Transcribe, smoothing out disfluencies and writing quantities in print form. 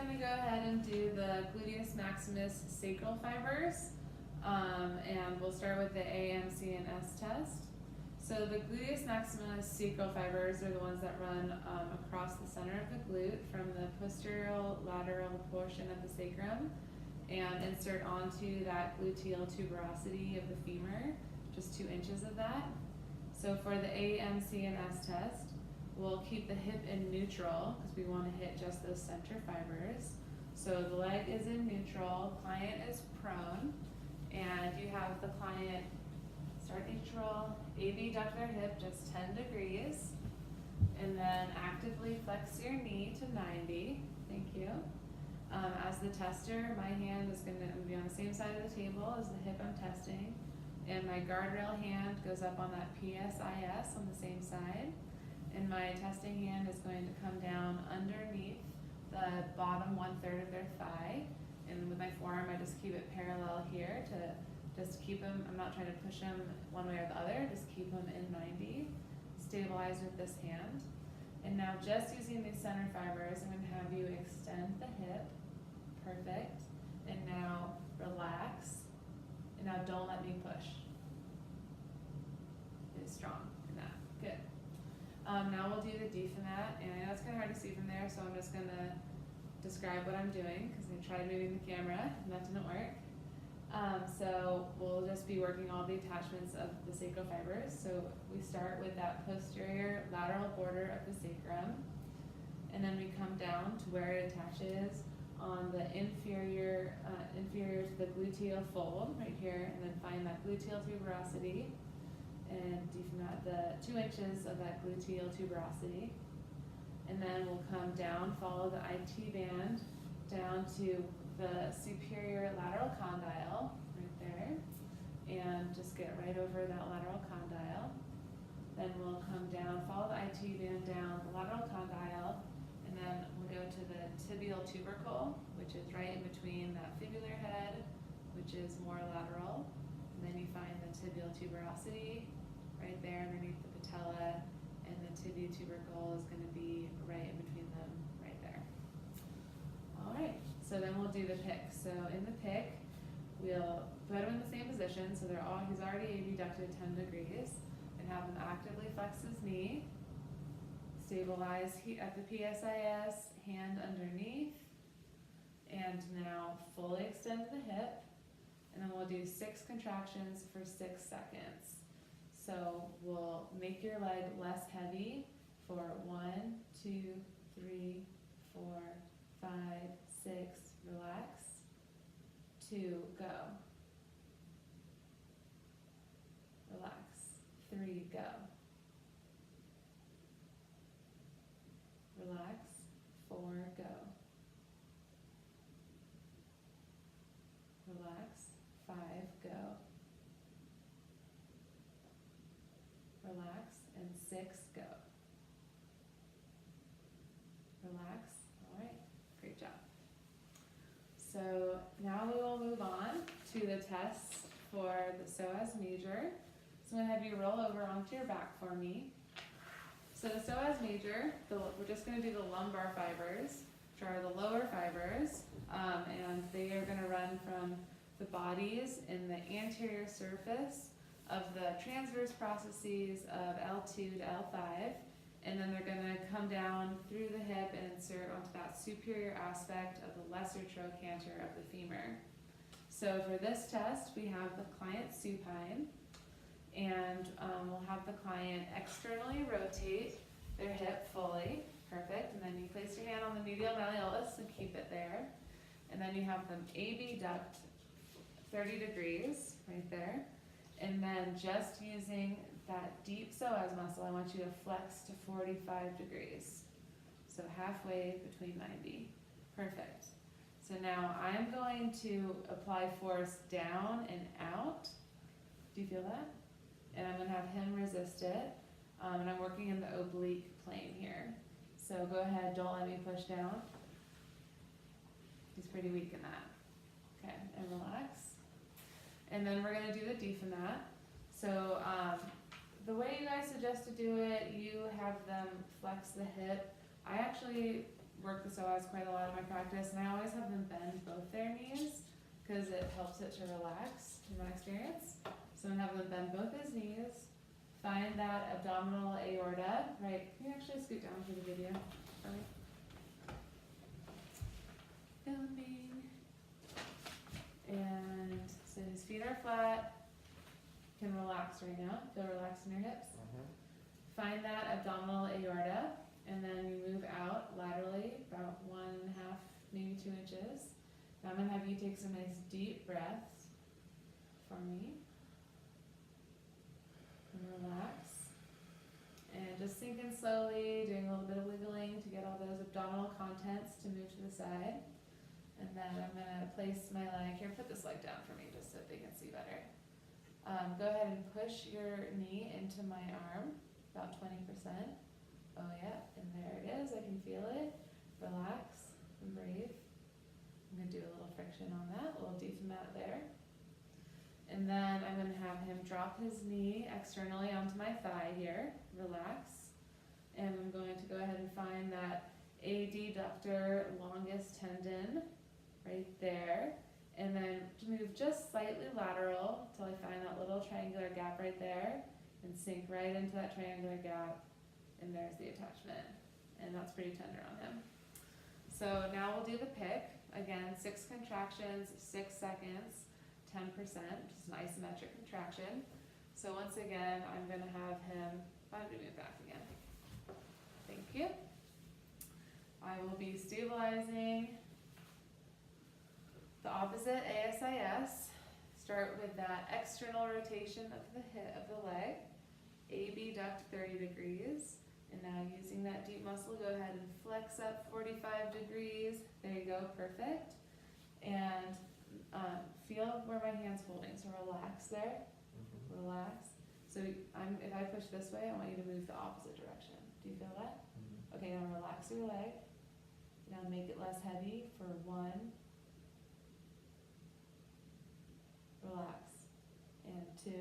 going to go ahead and do the gluteus maximus sacral fibers, and we'll start with the A, M, C, and S test. So the gluteus maximus sacral fibers are the ones that run across the center of the glute from the posterior lateral portion of the sacrum and insert onto that gluteal tuberosity of the femur, just 2 inches of that. So for the A, M, C, and S test, we'll keep the hip in neutral because we want to hit just those center fibers. So the leg is in neutral, client is prone, and you have the client start neutral, abduct their hip just 10 degrees, and then actively flex your knee to 90. Thank you. As the tester, my hand is going to be on the same side of the table as the hip I'm testing, and my guardrail hand goes up on that PSIS on the same side, and my testing hand is going to come down underneath the bottom 1/3 of their thigh, and with my forearm I just keep it parallel here to just keep them, I'm not trying to push them one way or the other, just keep them in 90, stabilize with this hand. And now just using these center fibers, I'm going to have you extend the hip, perfect, and now relax, and now don't let me push. Get strong in that, good. Now we'll do the D from that, and I know it's kind of hard to see from there, so I'm just going to describe what I'm doing, because I tried moving the camera, and that didn't work. So we'll just be working all the attachments of the sacral fibers. So we start with that posterior lateral border of the sacrum, and then we come down to where it attaches on the inferior to the gluteal fold right here, and then find that gluteal tuberosity, and definite the 2 inches of that gluteal tuberosity, and then we'll come down, follow the IT band down to the superior lateral condyle right there, and just get right over that lateral condyle. Then we'll come down, follow the IT band down the lateral condyle, and then we'll go to the tibial tubercle, which is right in between that fibular head, which is more lateral, and then you find the tibial tuberosity right there underneath the patella, and the tibial tubercle is going to be right in between them right there. All right. So then we'll do the pick. So in the pick, we'll put him in the same position. So he's already abducted 10 degrees, and have him actively flex his knee, stabilize at the PSIS, hand underneath, and now fully extend the hip, and then we'll do 6 contractions for 6 seconds. So we'll make your leg less heavy for 1, 2, 3, 4, 5, 6, relax, 2, go, relax, 3, go, relax, 4, go, relax, 5, go, relax, and 6, go, relax. All right, great job. So now we will move on to the tests for the psoas major. So I'm going to have you roll over onto your back for me. So the psoas major, we're just going to do the lumbar fibers, which are the lower fibers, and they are going to run from the bodies in the anterior surface of the transverse processes of L2 to L5. And then they're going to come down through the hip and insert onto that superior aspect of the lesser trochanter of the femur. So for this test, we have the client supine, and we'll have the client externally rotate their hip fully, perfect, and then you place your hand on the medial malleolus and keep it there. And then you have them abduct 30 degrees right there, and then just using that deep psoas muscle, I want you to flex to 45 degrees. So halfway between 90. Perfect. So now I'm going to apply force down and out. Do you feel that? And I'm going to have him resist it. And I'm working in the oblique plane here. So go ahead, don't let me push down. He's pretty weak in that. Okay, and relax. And then we're going to do the D from that. So the way you guys suggest to do it, you have them flex the hip. I actually work the psoas quite a lot in my practice, and I always have them bend both their knees because it helps it to relax, in my experience. So I'm gonna have them bend both his knees, find that abdominal aorta, right? Can you actually scoot down for the video for me? Filming. And so his feet are flat. Can relax right now. Feel relaxed in your hips. Find that abdominal aorta, and then you move out laterally about 1.5, maybe 2 inches. Now I'm gonna have you take some nice deep breaths for me. And relax. And just sink in slowly, doing a little bit of wiggling to get all those abdominal contents to move to the side. And then I'm gonna place my leg here. Put this leg down for me just so they can see better. Go ahead and push your knee into my arm, about 20%. Oh yeah, and there it is. I can feel it. Relax and breathe. I'm gonna do a little friction on that, a little diaphragm there. And then I'm gonna have him drop his knee externally onto my thigh here. Relax. And I'm going to go ahead and find that adductor longus tendon right there. And then to move just slightly lateral until I find that little triangular gap right there and sink right into that triangular gap. And there's the attachment. And that's pretty tender on him. So now we'll do the pick. Again, 6 contractions, 6 seconds, 10%, which is an isometric contraction. So once again, I'm gonna have him, why don't we move back again? Thank you. I will be stabilizing the opposite ASIS. Start with that external rotation of the hip of the leg. Abduct 30 degrees. And now using that deep muscle, go ahead and flex up 45 degrees. There you go, perfect. And feel where my hand's holding, so relax there. Relax. So if I push this way, I want you to move the opposite direction. Do you feel that? Okay, now relax your leg. Now make it less heavy for 1. Relax. And 2.